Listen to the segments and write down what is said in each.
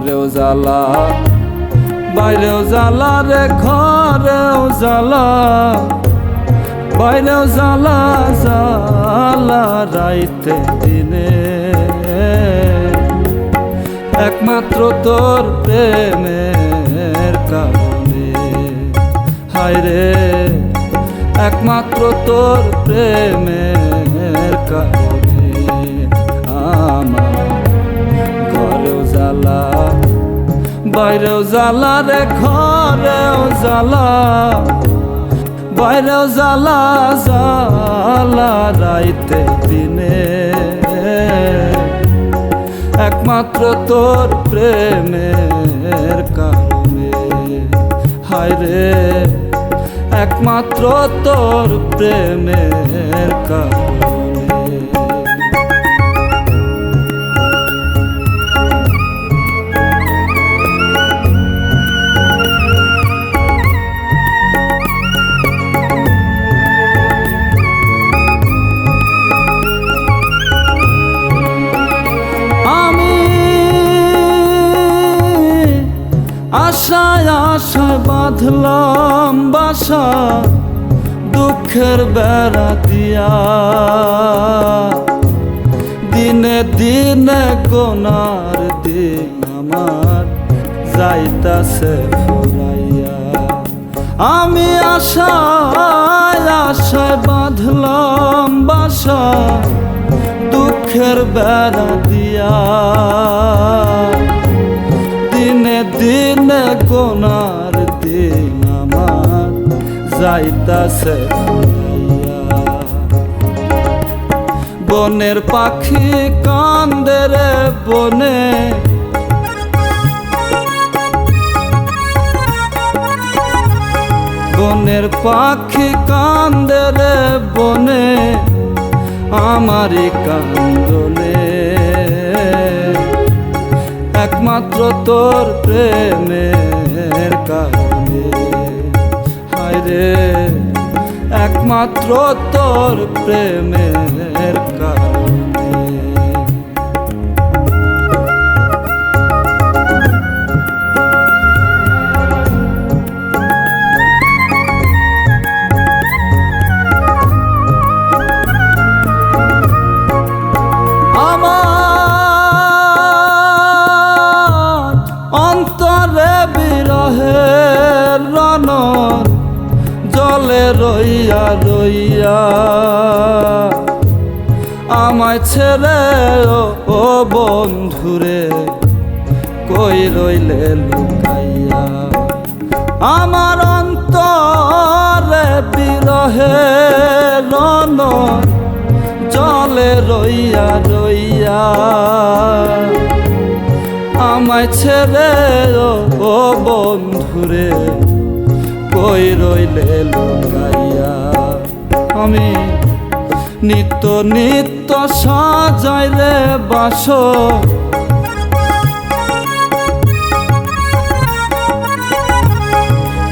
ঘরেও জ্বালা বাইরেও জ্বালা রে, ঘরেও জ্বালা বাইরেও জ্বালা, জ্বালা রাইতে দিনে। একমাত্র তোর প্রেমের কারণে, হায় রে একমাত্র তোর প্রেমের কারণে আমার ঘরেও জ্বালা বাইরেও জ্বালা রে, ঘরেও জ্বালা বাইরেও জ্বালা, জ্বালা রাইতে দিনে। একমাত্র তোর প্রেমের কারণে, হায় রে একমাত্র তোর প্রেমের কারণে। আশায় আশায় বাঁধলাম বাসা, দুঃখের বেড়া দিয়া, দিনে দিনে গোনার দিন আমার যাইতাছে ফুরাইয়া। আমি আশায় আশায় বাঁধলাম বাসা, দুঃখের বেড়া দিয়া, দিনে দিনে গোনার দিন আমার যাইতাছে ফুরাইয়া। বনের পাখি কান্দে রে বনে, বনের পাখি কান্দে রে বনে, আমারই কান্দনে। একমাত্র তোর প্রেমের কারণে, হায় রে একমাত্র তোর প্রেমের কারণে। অন্তরে বিরহের রনন জলে রইয়া রইয়া, আমায় ছেড়ে ও বন্ধুরে কই রইলে লুকাইয়া। আমার অন্তরে বিরহের রনন জলে রইয়া রইয়া, আমায় ছেড়ে ও বন্ধুরে কই রইলে লুকাইয়া। আমি নিত্য নিত্য সাজাই রে বাসর,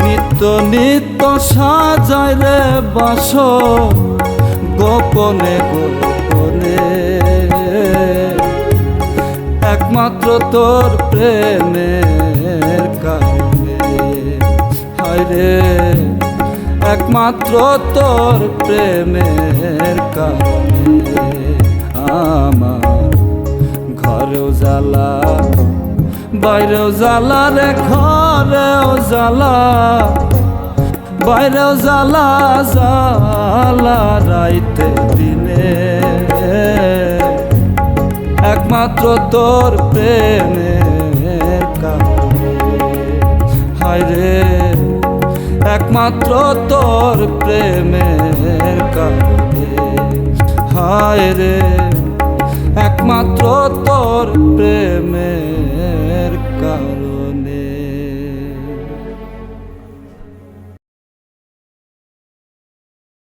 নিত্য নিত্য সাজাই রে বাসর, গোপনে গোপনে। একমাত্র তোর প্রেমের কারণে, হায় রে একমাত্র তোর প্রেমের কারণে আমার ঘরেও জ্বালা বাইরেও জ্বালা রে, ঘরেও জ্বালা বাইরেও জ্বালা, জ্বালা রাইতে দিনে। একমাত্র তোর প্রেমের কারণে, হায় রে একমাত্র তোর প্রেমের কারণে, হায় রে একমাত্র তোর প্রেমের